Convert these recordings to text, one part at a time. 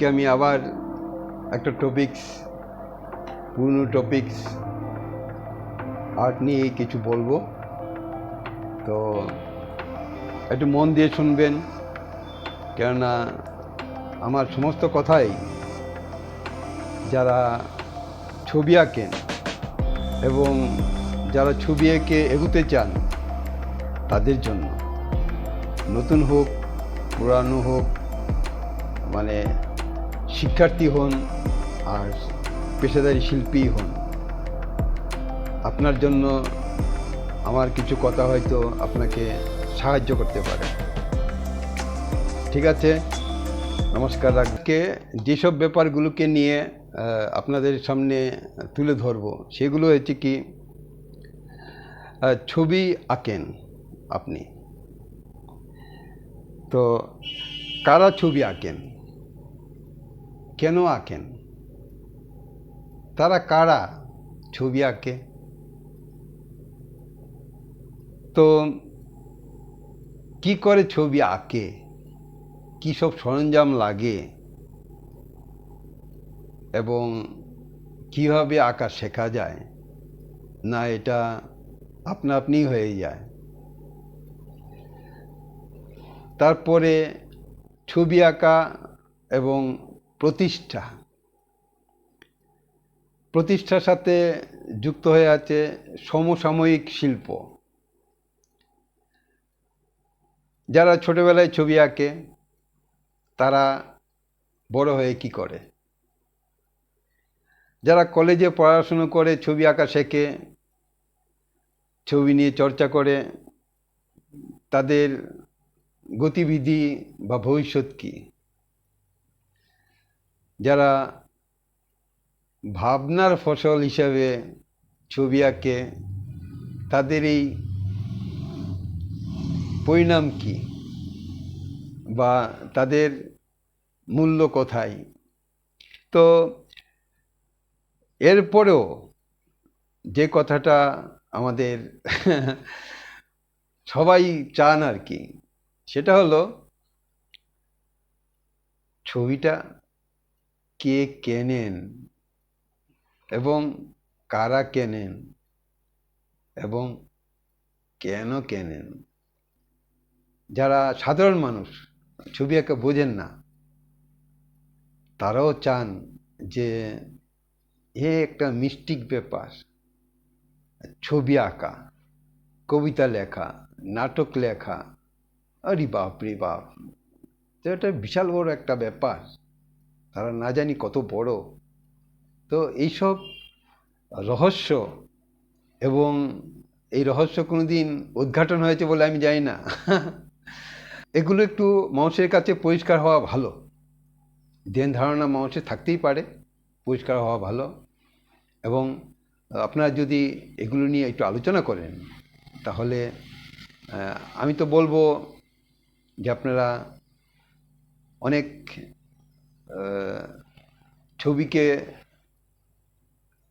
আজকে আমি আবার একটা পুরনো টপিকস আর্ট নিয়ে কিছু বলবো। তো একটু মন দিয়ে শুনবেন, কেননা আমার সমস্ত কথাই যারা ছবি আঁকেন এবং যারা ছবি এঁকে এগোতে চান তাদের জন্য, নতুন হোক পুরানো হোক, মানে শিক্ষার্থী হন আর পেশাদারী শিল্পী হন, আপনার জন্য আমার কিছু কথা হয়তো আপনাকে সাহায্য করতে পারে। ঠিক আছে, নমস্কার। আজকে যেসব ব্যাপারগুলোকে নিয়ে আপনাদের সামনে তুলে ধরবো সেগুলো হচ্ছে কি, ছবি আঁকেন আপনি, তো কারা ছবি আঁকেন, কেন আঁকেন, তারা কারা ছবি আঁকে, তো কি করে ছবি আঁকে, কী সব সরঞ্জাম লাগে এবং কিভাবে আঁকা শেখা যায়, না এটা আপনা আপনিই হয়ে যায়। তারপরে ছবি আঁকা এবং প্রতিষ্ঠার সাথে যুক্ত হয়ে আছে সমসাময়িক শিল্প। যারা ছোটবেলায় ছবি আঁকে তারা বড় হয়ে কি করে, যারা কলেজে পড়াশুনো করে ছবি আঁকা শেখে, ছবি নিয়ে চর্চা করে, তাদের গতিবিধি বা ভবিষ্যৎ কী, যারা ভাবনার ফসল হিসাবে ছবি আঁকে তাদের এই পরিণাম কী বা তাদের মূল্য কোথায়। তো এরপরেও যে কথাটা আমাদের সবাই চান আর কি, সেটা হলো ছবিটা কে কেনেন এবং কারা কেনেন এবং কেন কেনেন। যারা সাধারণ মানুষ ছবি আঁকা বোঝেন না, তারাও চান যে একটা মিস্টিক ব্যাপার, ছবি আঁকা, কবিতা লেখা, নাটক লেখা, আরে বাপ রে বাপ, তো এটা বিশাল বড় একটা ব্যাপার, তারা না জানি কত বড়। তো এইসব রহস্য, এবং এই রহস্য কোনোদিন উদ্ঘাটন হয়েছে বলে আমি জানি না। এগুলো একটু মানুষের কাছে পরিষ্কার হওয়া ভালো, ধ্যান ধারণা মানুষের থাকতেই পারে, পরিষ্কার হওয়া ভালো। এবং আপনারা যদি এগুলো নিয়ে একটু আলোচনা করেন তাহলে আমি তো বলবো যে আপনারা অনেক ছবিকে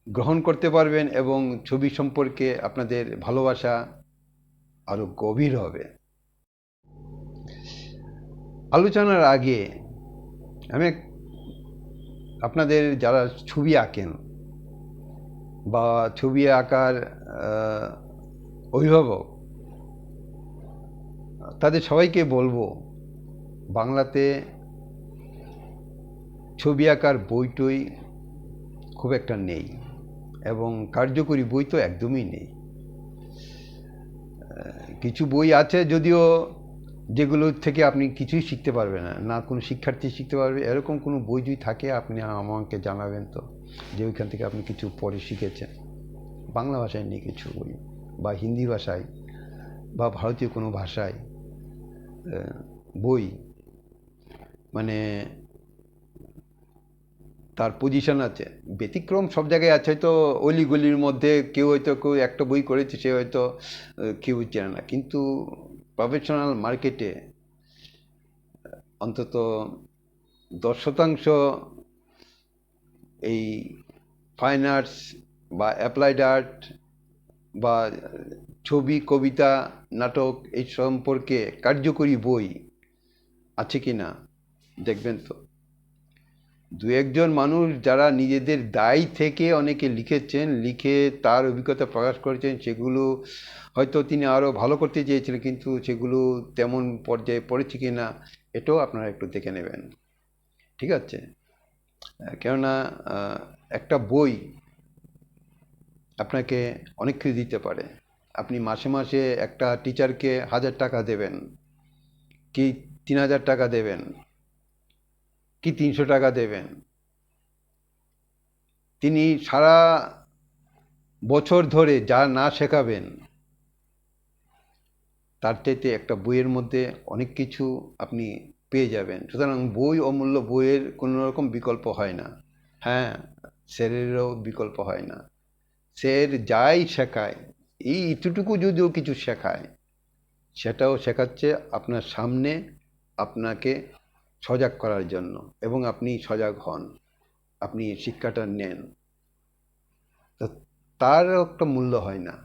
গ্রহণ করতে পারবেন এবং ছবি সম্পর্কে আপনাদের ভালোবাসা আরও গভীর হবে। আলোচনার আগে আমি আপনাদের যারা ছবি আঁকেন বা ছবি আঁকার অভিভাবক, তাদের সবাইকে বলবো, বাংলাতে ছবি আঁকার বই খুব একটা নেই এবং কার্যকরী বই তো একদমই নেই। কিছু বই আছে যদিও, যেগুলো থেকে আপনি কিছুই শিখতে পারবেন না, কোনো শিক্ষার্থী শিখতে পারবে এরকম কোনো বই যদি থাকে আপনি আমাকে জানাবেন তো, যে ওইখান থেকে আপনি কিছু পড়ে শিখেছেন। বাংলা ভাষায় নেই কিছু বই, বা হিন্দি ভাষায় বা ভারতীয় কোনো ভাষায় বই, মানে তার পজিশন আছে, ব্যতিক্রম সব জায়গায় আছে। হয়তো অলিগলির মধ্যে কেউ একটা বই করেছে, সে হয়তো কেউ চেনে না, কিন্তু প্রফেশনাল মার্কেটে অন্তত 10% এই ফাইন আর্টস বা অ্যাপ্লাইড আর্ট বা ছবি, কবিতা, নাটক এই সম্পর্কে কার্যকরী বই আছে কি না দেখবেন তো। দু একজন মানুষ যারা নিজেদের দায় থেকে অনেকে লিখেছেন, লিখে তার অভিজ্ঞতা প্রকাশ করেছেন, সেগুলো হয়তো তিনি আরও ভালো করতে চেয়েছিলেন, কিন্তু সেগুলো তেমন পর্যায়ে পড়েছে কি না এটাও আপনারা একটু দেখে নেবেন, ঠিক আছে? কেননা একটা বই আপনাকে অনেক কিছু দিতে পারে। আপনি মাসে মাসে একটা টিচারকে 1000 টাকা দেবেন, কি 3000 টাকা দেবেন, কি 300 টাকা দেবেন, তিনি সারা বছর ধরে যা না শেখাবেন তার চাইতে একটা বইয়ের মধ্যে অনেক কিছু আপনি পেয়ে যাবেন। সুতরাং বই অমূল্য, বইয়ের কোনো রকম বিকল্প হয় না। হ্যাঁ, স্যারেরও বিকল্প হয় না। স্যার যাই শেখায়, এই এতটুকু যদিও কিছু শেখায়, সেটাও শেখাচ্ছে আপনার সামনে আপনাকে সজাগ করার জন্য, এবং আপনি সজাগ হন, আপনি শিক্ষাটা নেন, তো তারও একটা মূল্য হয় না।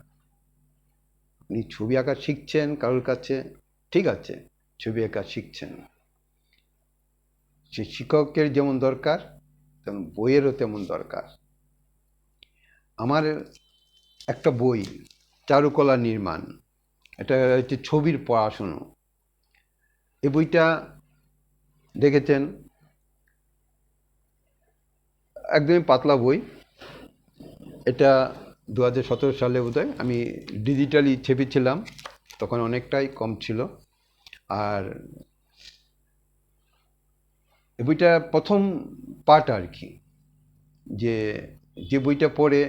আপনি ছবি আঁকা শিখছেন কারোর কাছে, ঠিক আছে, ছবি আঁকা শিখছেন, সে শিক্ষকের যেমন দরকার তেমন বইয়েরও তেমন দরকার। আমার একটা বই, চারুকলা নির্মাণ, এটা হচ্ছে ছবির পড়াশুনো। এই বইটা দেখেছেন, একদমই পাতলা বই। এটা 2017 সালে বোধহয় আমি ডিজিটালি ছেপেছিলাম, তখন অনেকটাই কম ছিল। আর এই বইটা প্রথম পার্ট আর কি, যে বইটা পড়ে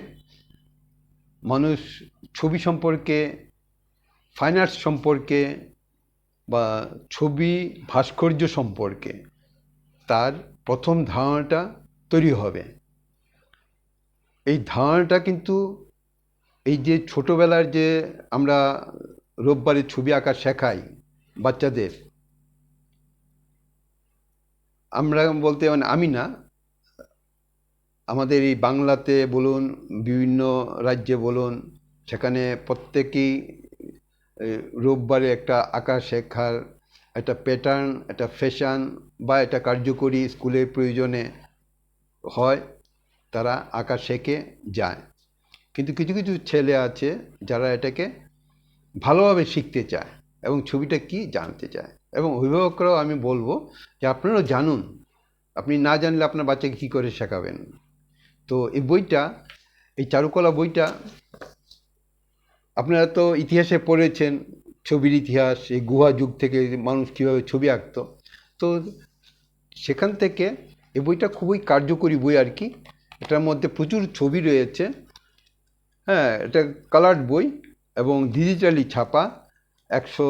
মানুষ ছবি সম্পর্কে, ফাইন আর্টস সম্পর্কে বা ছবি ভাস্কর্য সম্পর্কে তার প্রথম ধারণাটা তৈরি হবে। এই ধারণাটা কিন্তু এই যে ছোটোবেলার যে আমরা রোববারে ছবি আঁকা শেখাই বাচ্চাদের, আমরা বলতে মানে আমি না, আমাদের এই বাংলাতে বলুন, বিভিন্ন রাজ্যে বলুন, সেখানে প্রত্যেকেই রোববারে একটা আঁকা শেখার একটা প্যাটার্ন, একটা ফ্যাশন বা একটা কার্যকরী স্কুলের প্রয়োজনে হয়, তারা আঁকা শেখে যায়। কিন্তু কিছু কিছু ছেলে আছে যারা এটাকে ভালোভাবে শিখতে চায় এবং ছবিটা কি জানতে চায়, এবং অভিভাবকরাও আমি বলবো যে আপনারাও জানুন, আপনি না জানলে আপনার বাচ্চাকে কী করে শেখাবেন। তো এই বইটা, এই চারুকলা বইটা, আপনারা তো ইতিহাসে পড়েছেন, ছবির ইতিহাস, এই গুহা যুগ থেকে মানুষ কীভাবে ছবি আঁকতো, তো সেখান থেকে এই বইটা খুবই কার্যকরী বই আর কি। এটার মধ্যে প্রচুর ছবি রয়েছে। হ্যাঁ, এটা কালার্ড বই এবং ডিজিটালি ছাপা। 100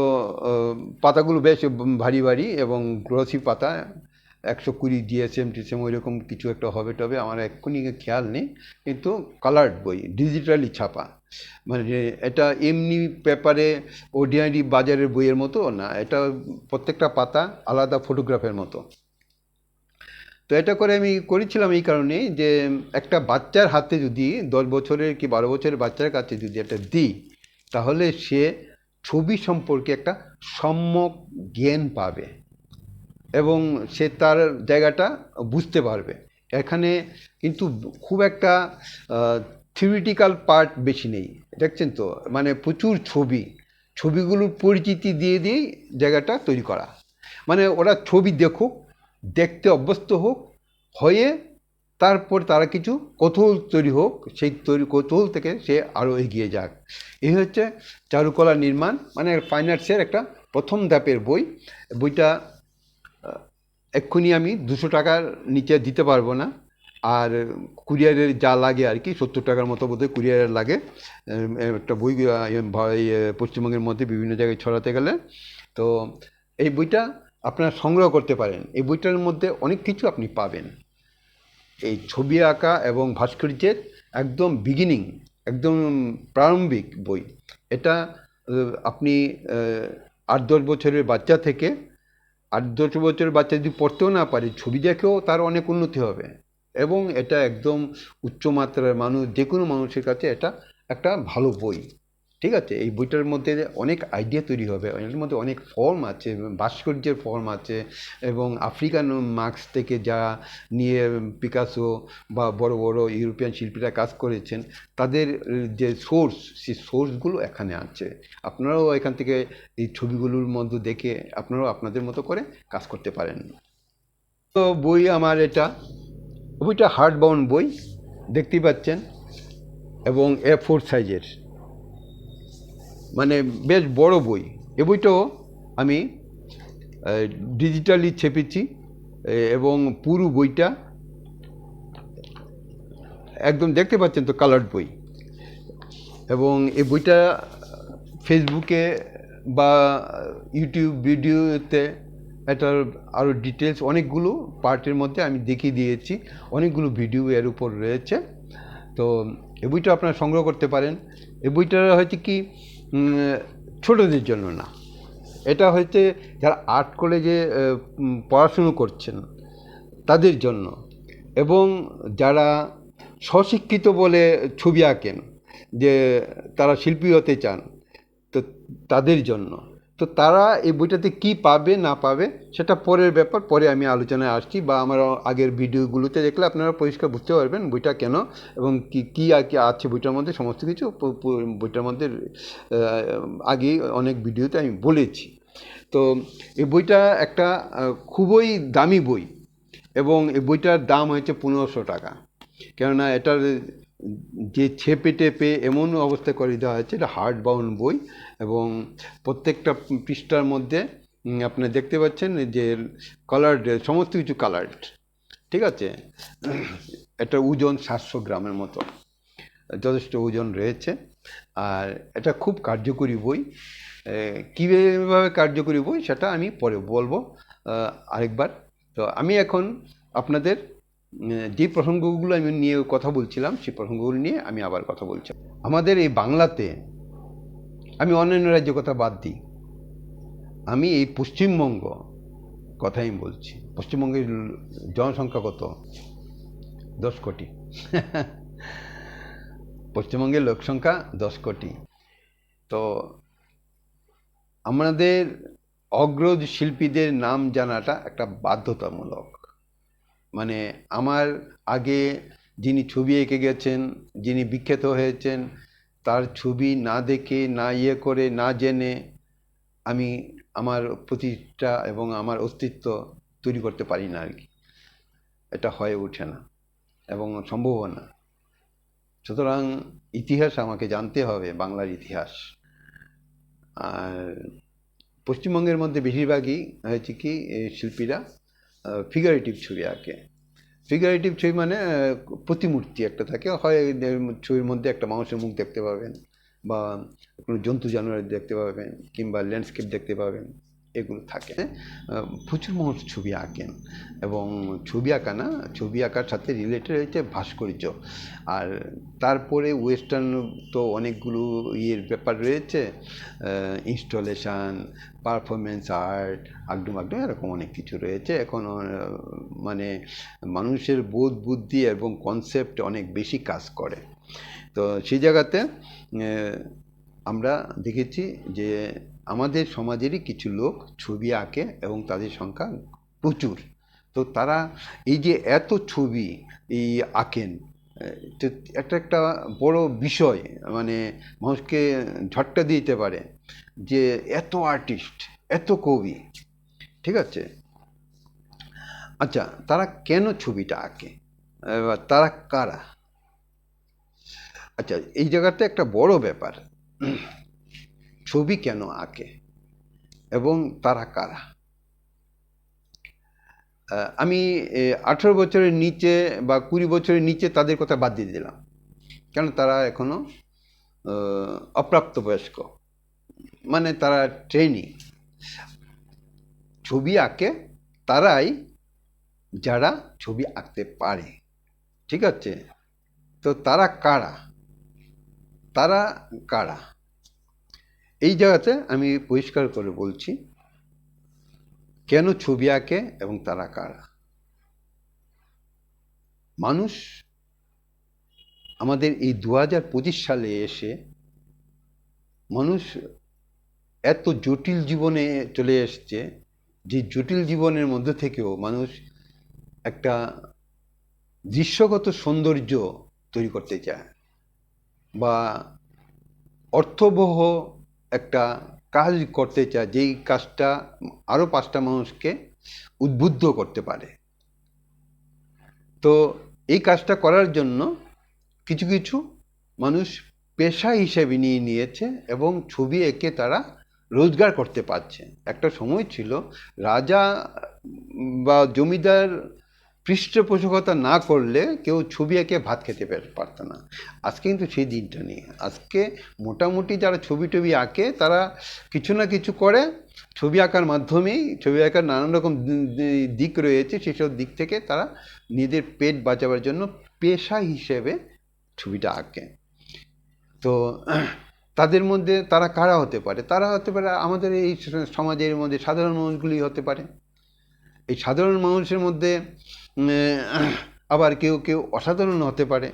পাতাগুলো বেশ ভারী ভারী এবং গ্লসি পাতা, 120 জিএসএম টিএসএম ওই রকম কিছু একটা হবে, তবে আমার এক্ষুনি খেয়াল নেই, কিন্তু কালার্ড বই, ডিজিটালি ছাপা। মানে এটা এমনি পেপারে অর্ডিনারি বাজারের বইয়ের মতো না, এটা প্রত্যেকটা পাতা আলাদা ফটোগ্রাফের মতো। তো এটা করে আমি করেছিলাম এই কারণে যে একটা বাচ্চার হাতে যদি 10 বছরের কি 12 বছরের বাচ্চার কাছে যদি এটা দিই, তাহলে সে ছবি সম্পর্কে একটা সম্যক জ্ঞান পাবে এবং সে তার জায়গাটা বুঝতে পারবে। এখানে কিন্তু খুব একটা থিওরিটিক্যাল পার্ট বেশি নেই, দেখছেন তো, মানে প্রচুর ছবিগুলোর পরিচিতি দিয়ে দিয়েই জায়গাটা তৈরি করা। মানে ওরা ছবি দেখুক, দেখতে অভ্যস্ত হোক, হয়ে তারপর তারা কিছু কৌতূহল তৈরি হোক, সেই কৌতূহল থেকে সে আরও এগিয়ে যাক। এই হচ্ছে চারুকলা নির্মাণ, মানে ফাইন আর্টসের একটা প্রথম ধাপের বই। বইটা এক্ষুনি আমি 200 টাকার নিচে দিতে পারবো না, আর কুরিয়ারের যা লাগে আর কি 70 টাকার মতো বোধহয় কুরিয়ারের লাগে একটা বই পশ্চিমবঙ্গের মধ্যে বিভিন্ন জায়গায় ছড়াতে গেলে। তো এই বইটা আপনারা সংগ্রহ করতে পারেন। এই বইটার মধ্যে অনেক কিছু আপনি পাবেন, এই ছবি আঁকা এবং ভাস্কর্যের একদম বিগিনিং, একদম প্রারম্ভিক বই এটা। আপনি 8-10 বছরের বাচ্চা থেকে, 8-10 বছরের বাচ্চা যদি পড়তেও না পারে, ছবি দেখেও তার অনেক উন্নতি হবে, এবং এটা একদম উচ্চমাত্রার মানুষ, যে কোনো মানুষের কাছে এটা একটা ভালো বই। ঠিক আছে, এই বইটার মধ্যে অনেক আইডিয়া তৈরি হবে, এর মধ্যে অনেক ফর্ম আছে, ভাস্কর্যের ফর্ম আছে, এবং আফ্রিকান মার্কস থেকে যা নিয়ে পিকাসো বা বড় বড় ইউরোপিয়ান শিল্পীরা কাজ করেছেন তাদের যে সোর্স, সেই সোর্সগুলো এখানে আছে। আপনারাও এখান থেকে এই ছবিগুলোর মধ্যে দেখে আপনারাও আপনাদের মতো করে কাজ করতে পারেন। তো বই আমার এটা, বইটা হার্ড বাউন্ড বই দেখতেই পাচ্ছেন, এবং A4 সাইজের, মানে বেশ বড় বই। এ বইটাও আমি ডিজিটালি ছেপেছি, এবং পুরো বইটা একদম দেখতে পাচ্ছেন তো কালার্ড বই। এবং এই বইটা ফেসবুকে বা ইউটিউব ভিডিওতে এটার আরও ডিটেলস অনেকগুলো পার্টের মধ্যে আমি দেখিয়ে দিয়েছি, অনেকগুলো ভিডিও এর উপর রয়েছে। তো এই বইটা আপনারা সংগ্রহ করতে পারেন। এই বইটা হচ্ছে কি ছোটদের জন্য না, এটা হচ্ছে যারা আর্ট কলেজে পড়াশুনো করছেন তাদের জন্য, এবং যারা স্বশিক্ষিত বলে ছবি আঁকেন, যে তারা শিল্পী হতে চান, তো তাদের জন্য। তো তারা এই বইটাতে কি পাবে না পাবে সেটা পরের ব্যাপার, পরে আমি আলোচনায় আসছি, বা আমার আগের ভিডিওগুলোতে দেখলে আপনারা পরিষ্কার বুঝতে পারবেন বইটা কেন এবং কী আছে বইটার মধ্যে, সমস্ত কিছু বইটার মধ্যে আগেই অনেক ভিডিওতে আমি বলেছি। তো এই বইটা একটা খুবই দামি বই, এবং এই বইটার দাম হয়েছে 1500 টাকা। কেননা এটার যে ছেপে টেপে এমন অবস্থা করে দেওয়া হয়েছে, এটা হার্ড বাউন্ড বই, এবং প্রত্যেকটা পৃষ্ঠার মধ্যে আপনি দেখতে পাচ্ছেন যে কালার্ড, সমস্ত কিছু কালার্ড। ঠিক আছে, এটা ওজন 700 গ্রামের মতো, যথেষ্ট ওজন রয়েছে। আর এটা খুব কার্যকরী বই। কীভাবে কার্যকরী বই সেটা আমি পরে বলবো আরেকবার। তো আমি এখন আপনাদের যে প্রসঙ্গগুলো আমি নিয়ে কথা বলছিলাম, সেই প্রসঙ্গগুলো নিয়ে আমি আবার কথা বলছি। আমাদের এই বাংলাতে, আমি অন্যান্য রাজ্যের কথা বাদ দিই, আমি এই পশ্চিমবঙ্গ কথাই বলছি। পশ্চিমবঙ্গের জনসংখ্যা কত? 10 কোটি। পশ্চিমবঙ্গের লোকসংখ্যা 10 কোটি। তো আমাদের অগ্রজ শিল্পীদের নাম জানাটা একটা বাধ্যতামূলক। মানে আমার আগে যিনি ছবি এঁকে গেছেন, যিনি বিখ্যাত হয়েছেন, তার ছবি না দেখে, না করে, না জেনে আমি আমার প্রতিষ্ঠা এবং আমার অস্তিত্ব তৈরি করতে পারি না আর কি। এটা হয়ে ওঠে না এবং সম্ভবও না। সুতরাং ইতিহাস আমাকে জানতে হবে, বাংলার ইতিহাস। আর পশ্চিমবঙ্গের মধ্যে বেশিরভাগই হয়েছে কি শিল্পীরা ফিগারেটিভ ছবি আঁকে। ফিগারেটিভ ছবি মানে প্রতিমূর্তি একটা থাকে, হয় ছবির মধ্যে একটা মানুষের মুখ দেখতে পাবেন, বা কোনো জন্তু জানোয়ার দেখতে পাবেন, কিংবা ল্যান্ডস্কেপ দেখতে পাবেন, এগুলো থাকে। প্রচুর মানুষ ছবি আঁকেন, এবং ছবি আঁকা না, ছবি আঁকার সাথে রিলেটেড হয়েছে ভাস্কর্য। আর তারপরে ওয়েস্টার্ন তো অনেকগুলো ইয়ের ব্যাপার রয়েছে, ইনস্টলেশন, পারফরমেন্স আর্ট, আগডুম এরকম অনেক কিছু রয়েছে। এখন মানে মানুষের বোধ বুদ্ধি এবং কনসেপ্ট অনেক বেশি কাজ করে। তো সেই জায়গাতে আমরা দেখেছি যে আমাদের সমাজেরই কিছু লোক ছবি আঁকে, এবং তাদের সংখ্যা প্রচুর। তো তারা এই যে এত ছবি এই আঁকেন, একটা বড় বিষয়, মানে মানুষকে ঝটকা দিতে পারে যে এত আর্টিস্ট, এত কবি। ঠিক আছে, আচ্ছা, তারা কেন ছবিটা আঁকে, তারা কারা? আচ্ছা, এই জায়গাতে একটা বড় ব্যাপার, ছবি কেন আঁকে এবং তারা কারা। আমি 18 বছরের নিচে বা 20 বছরের নিচে তাদের কথা বাদ দিয়ে দিলাম, কেন তারা এখনো অপ্রাপ্তবয়স্ক, মানে তারা ট্রেনি। ছবি আঁকে তারাই যারা ছবি আঁকতে পারে। ঠিক আছে, তো তারা কারা, তারা কারা এই জায়গাতে আমি পরিষ্কার করে বলছি কেন ছবি আঁকে এবং তারা কারা। মানুষ আমাদের এই 2025 সালে এসে মানুষ এত জটিল জীবনে চলে এসছে যে জটিল জীবনের মধ্যে থেকেও মানুষ একটা দৃশ্যগত সৌন্দর্য তৈরি করতে চায়, বা অর্থবহ একটা কাজ করতে চায়, যেই কাজটা আরও 5টা মানুষকে উদ্বুদ্ধ করতে পারে। তো এই কাজটা করার জন্য কিছু কিছু মানুষ পেশা হিসেবে নিয়ে নিয়েছে এবং ছবি এঁকে তারা রোজগার করতে পারছে। একটা সময় ছিল রাজা বা জমিদার পৃষ্ঠপোষকতা না করলে কেউ ছবি এঁকে ভাত খেতে পারত না। আজকে কিন্তু সেই দিনটা নেই। আজকে মোটামুটি যারা ছবি টবি আঁকে তারা কিছু না কিছু করে, ছবি আঁকার মাধ্যমেই, ছবি আঁকার নানান রকম দিক রয়েছে, সেসব দিক থেকে তারা নিজেদের পেট বাঁচাবার জন্য পেশা হিসেবে ছবিটা আঁকে। তো তাদের মধ্যে তারা কারা হতে পারে? তারা হতে পারে আমাদের এই সমাজের মধ্যে সাধারণ মানুষগুলি হতে পারে। এই সাধারণ মানুষের মধ্যে আবার কেউ কেউ অসাধারণ হতে পারে।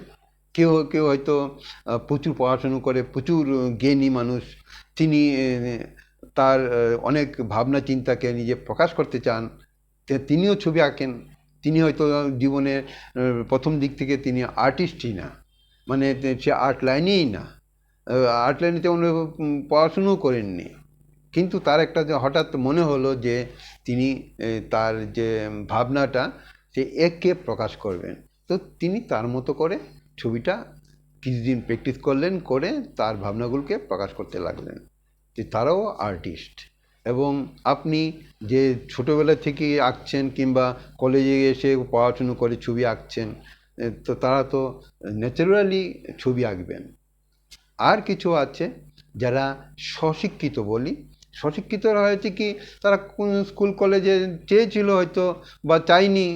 কেউ কেউ হয়তো প্রচুর পড়াশুনো করে, প্রচুর জ্ঞানী মানুষ, তিনি তার অনেক ভাবনা চিন্তাকে নিজে প্রকাশ করতে চান, তিনিও ছবি আঁকেন। তিনি হয়তো জীবনের প্রথম দিক থেকে তিনি আর্টিস্টই না, মানে সে আর্ট লাইনেই না, আর্ট লাইনে তেমন পড়াশুনোও করেননি, কিন্তু তার একটা যে হঠাৎ মনে হলো যে তিনি তার যে ভাবনাটা সে একে প্রকাশ করবেন। তো তিনি তার মতো করে ছবিটা কিছুদিন প্র্যাকটিস করলেন, করে তার ভাবনাগুলোকে প্রকাশ করতে লাগলেন। যে তারাও আর্টিস্ট। এবং আপনি যে ছোটোবেলা থেকে আঁকছেন কিংবা কলেজে এসে পড়াশুনো করে ছবি আঁকছেন, তো তারা তো ন্যাচারালি ছবি আঁকবেন। আর কিছু আছে যারা স্বশিক্ষিত বলি, স্বশিক্ষিতরা হয়েছে কি, তারা স্কুল কলেজে চেয়েছিল হয়তো বা চায়নি,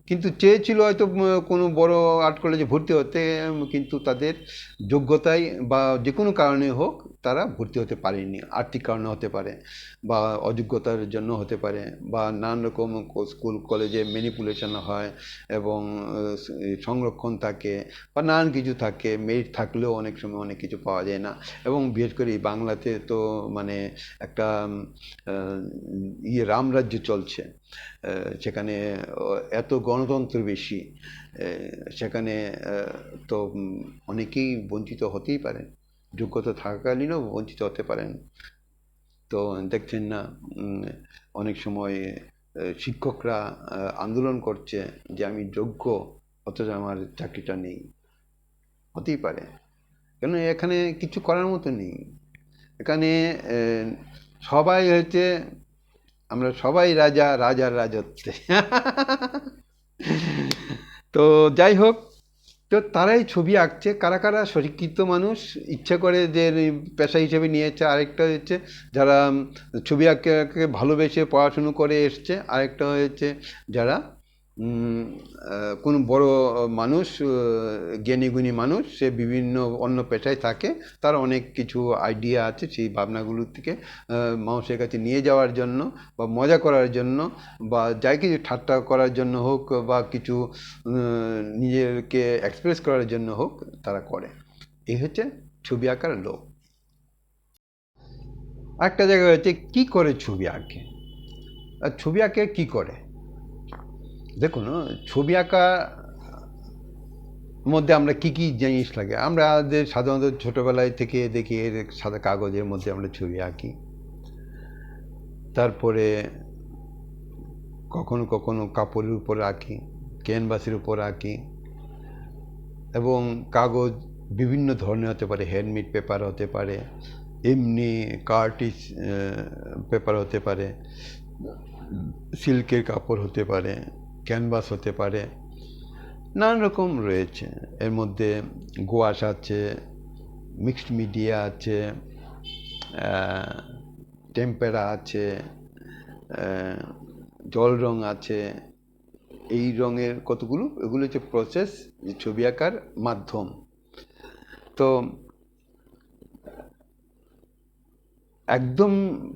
কিন্তু চেয়েছিল হয়তো কোনো বড় আর্ট কলেজে ভর্তি হতে, কিন্তু তাদের যোগ্যতায় বা যে কোনো কারণে হোক তারা ভর্তি হতে পারেনি। আর্থিক কারণে হতে পারে, বা অযোগ্যতার জন্য হতে পারে, বা নানান রকম স্কুল কলেজে ম্যানিপুলেশন হয় এবং সংরক্ষণ থাকে, বা নানান কিছু থাকে। মেরিট থাকলেও অনেক সময় অনেক কিছু পাওয়া যায় না। এবং বিশেষ করে বাংলাতে তো মানে একটা রামরাজ্য চলছে, সেখানে এত গণতন্ত্র বেশি, সেখানে তো অনেকেই বঞ্চিত হতেই পারেন, যোগ্যতা থাকাকালীনও বঞ্চিত হতে পারেন। তো দেখছেন না, অনেক সময় শিক্ষকরা আন্দোলন করছে যে আমি যোগ্য, অথচ আমার চাকরিটা নেই। হতেই পারে, কেন এখানে কিছু করার মতো নেই। এখানে সবাই হচ্ছে, আমরা সবাই রাজা, রাজার রাজত্বে। তো যাই হোক, তো তারাই ছবি আঁকছে। কারা কারা শিক্ষিত মানুষ ইচ্ছে করে যে পেশা হিসেবে নিয়েছে, আরেকটা হচ্ছে যারা ছবি আঁকে ভালোবেসে পড়াশুনো করে এসছে, আরেকটা হয়েছে যারা কোনো বড় মানুষ, জ্ঞানীগুণী মানুষ, সে বিভিন্ন অন্য পেশায় থাকে, তার অনেক কিছু আইডিয়া আছে, সেই ভাবনাগুলোর থেকে মানুষের কাছে নিয়ে যাওয়ার জন্য বা মজা করার জন্য বা যাই কিছু ঠাট্টা করার জন্য হোক বা কিছু নিজেকে এক্সপ্রেস করার জন্য হোক, তারা করে। এই হচ্ছে ছবি আঁকার লোক। একটা জায়গায় হচ্ছে কী করে ছবি আঁকে, আর ছবি আঁকে কী করে। দেখুন, ছবি আঁকা মধ্যে আমরা কি কি জিনিস লাগে, আমাদের সাধারণত ছোটোবেলায় থেকে দেখি সাদা কাগজের মধ্যে আমরা ছবি আঁকি। তারপরে কখনো কখনো কাপড়ের উপর আঁকি, ক্যানভাসের উপর আঁকি, এবং কাগজ বিভিন্ন ধরনের হতে পারে, হ্যান্ডমেড পেপার হতে পারে, এমনি কার্টিজ পেপার হতে পারে, সিল্কের কাপড় হতে পারে, ক্যানভাস হতে পারে, নানান রকম রয়েছে। এর মধ্যে গোয়াশ আছে, মিক্সড মিডিয়া আছে, টেম্পেরা আছে, জল রং আছে। এই রঙের কতগুলো, এগুলো হচ্ছে প্রসেস, যে ছবি আঁকার মাধ্যম। তো একদম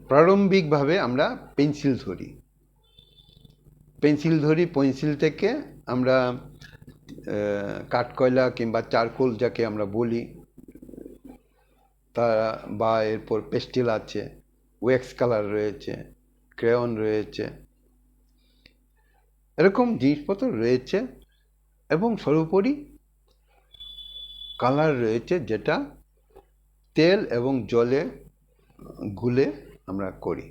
প্রারম্ভিকভাবে আমরা পেন্সিল ধরি, পেন্সিল থেকে আমরা কাঠকয়লা কিংবা চারকোল যাকে আমরা বলি, তা বা এরপর পেস্টেল আছে, ওয়্যাক্স কালার রয়েছে, ক্রেয়ন রয়েছে, এরকম জিনিসপত্র রয়েছে। এবং সর্বোপরি কালার রয়েছে, যেটা তেল এবং জলে গুলে আমরা করি।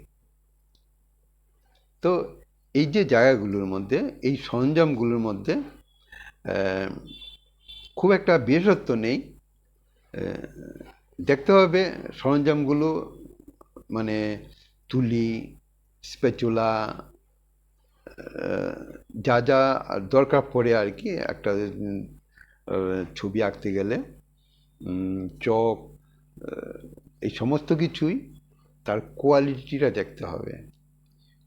তো এই যে জায়গাগুলোর মধ্যে, এই সরঞ্জামগুলোর মধ্যে খুব একটা বিশেষত্ব নেই। দেখতে হবে সরঞ্জামগুলো, মানে তুলি, স্প্যাচুলা, যা যা দরকার পড়ে আর কি একটা ছবি আঁকতে গেলে, চক, এই সমস্ত কিছুই তার কোয়ালিটিটা দেখতে হবে।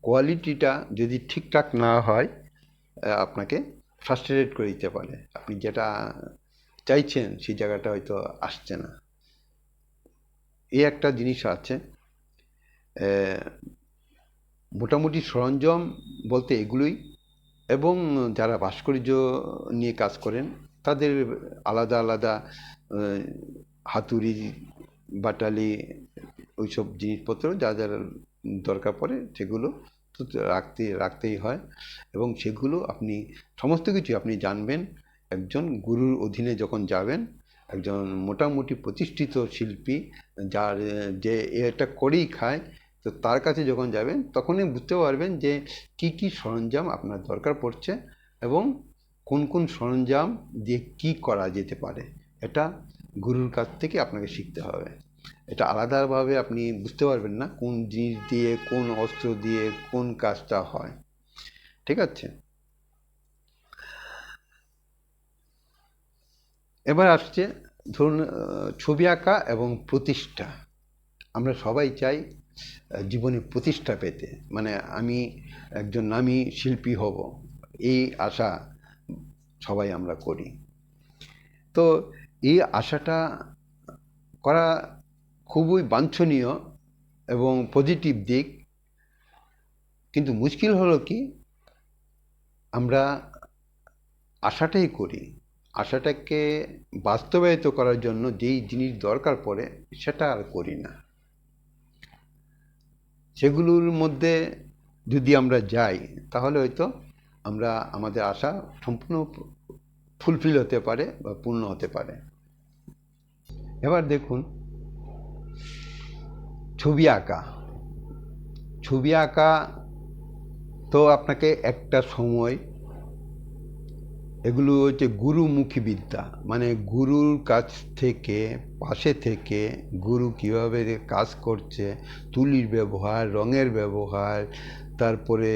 কোয়ালিটিটা যদি ঠিকঠাক না হয়, আপনাকে ফ্রাস্ট্রেটেড করে দিতে পারে। আপনি যেটা চাইছেন সেই জায়গাটা হয়তো আসছে না। এই একটা জিনিস আছে। মোটামুটি সরঞ্জাম বলতে এগুলোই। এবং যারা ভাস্কর্য নিয়ে কাজ করেন তাদের আলাদা আলাদা হাতুড়ি, বাটালি, ওইসব জিনিসপত্র যা যা দরকার পড়ে সেগুলো তো রাখতেই হয়। এবং সেগুলো আপনি সমস্ত কিছু আপনি জানবেন একজন গুরুর অধীনে যখন যাবেন, একজন মোটামুটি প্রতিষ্ঠিত শিল্পী যার যে এটা করেই খায়, তো তার কাছে যখন যাবেন তখনই বুঝতে পারবেন যে কি কি সরঞ্জাম আপনার দরকার পড়ছে এবং কোন কোন সরঞ্জাম দিয়ে কি করা যেতে পারে। এটা গুরুর কাছ থেকে আপনাকে শিখতে হবে। এটা আলাদাভাবে আপনি বুঝতে পারবেন না কোন জিনিস দিয়ে, কোন অস্ত্র দিয়ে কোন কাজটা হয়। ঠিক আছে, এবার আসছে ধরুন ছবি আঁকা এবং প্রতিষ্ঠা। আমরা সবাই চাই জীবনে প্রতিষ্ঠা পেতে, মানে আমি একজন নামী শিল্পী হব, এই আশা সবাই আমরা করি। তো এই আশাটা করা খুবই বাঞ্ছনীয় এবং পজিটিভ দিক। কিন্তু মুশকিল হলো কি, আমরা আশাটাই করি, আশাটাকে বাস্তবায়িত করার জন্য যেই জিনিস দরকার পড়ে সেটা আর করি না। সেগুলোর মধ্যে যদি আমরা যাই তাহলে হয়তো আমরা আমাদের আশা সম্পূর্ণ ফুলফিল হতে পারে বা পূর্ণ হতে পারে। এবার দেখুন ছবি আঁকা। ছবি আঁকা তো আপনাকে একটা সময়, এগুলো হচ্ছে গুরুমুখী বিদ্যা, মানে গুরুর কাছ থেকে, পাশে থেকে গুরু কীভাবে কাজ করছে, তুলির ব্যবহার, রঙের ব্যবহার, তারপরে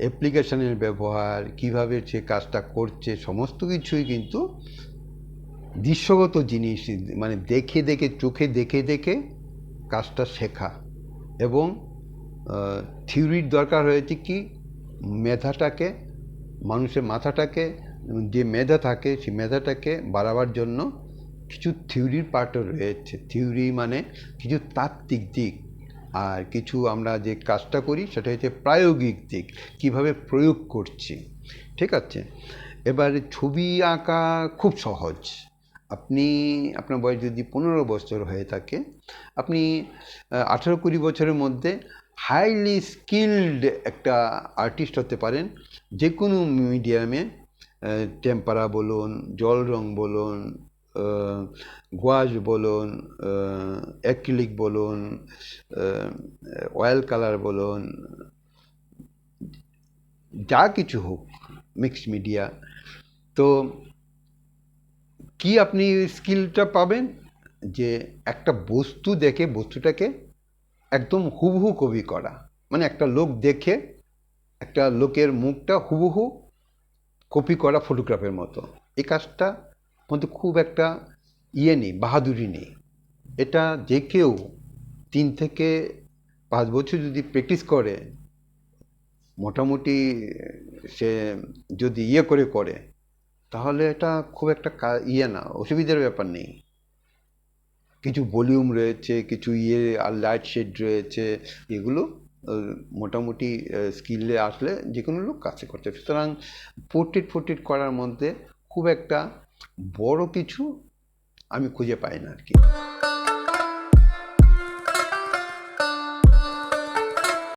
অ্যাপ্লিকেশনের ব্যবহার, কিভাবে সে কাজটা করছে, সমস্ত কিছুই কিন্তু দৃশ্যগত জিনিস, মানে দেখে দেখে, চোখে দেখে দেখে কাজটা শেখা। এবং থিওরির দরকার হয়েছে কি, মেধাটাকে, মানুষের মাথাটাকে, যে মেধা থাকে সেই মেধাটাকে বাড়াবার জন্য কিছু থিওরির পার্টও রয়েছে। থিওরি মানে কিছু তাত্ত্বিক দিক, আর কিছু আমরা যে কাজটা করি সেটা হচ্ছে প্রায়োগিক দিক, কিভাবে প্রয়োগ করছি। ঠিক আছে, এবার ছবি আঁকা খুব সহজ। আপনি, আপনার বয়স যদি 15 বছর হয়ে থাকে, আপনি 18-20 বছরের মধ্যে হাইলি স্কিলড একটা আর্টিস্ট হতে পারেন যে কোনো মিডিয়ামে। টেম্পারা বলুন, জল রং বলুন, গোয়াশ বলুন, অ্যাক্রিলিক বলুন, অয়েল কালার বলুন, যা কিছু হোক, মিক্সড মিডিয়া। তো কি আপনি স্কিলটা পাবেন, যে একটা বস্তু দেখে বস্তুটাকে একদম হুবহু কপি করা, মানে একটা লোক দেখে একটা লোকের মুখটা হুবহু কপি করা ফটোগ্রাফের মতো। এই কাজটা মধ্যে খুব একটা নেই, বাহাদুরি নেই। এটা যে কেউ 3 থেকে 5 বছর যদি প্র্যাকটিস করে, মোটামুটি সে যদি করে তাহলে এটা খুব একটা না, অসুবিধার ব্যাপার নেই। কিছু ভলিউম রয়েছে, কিছু আর লাইট শেড রয়েছে, এগুলো মোটামুটি স্কিলে আসলে যে কোনো লোক কাজ করতে। সুতরাং পোর্ট্রেট করার মধ্যে খুব একটা বড় কিছু আমি খুঁজে পাই না আর কি।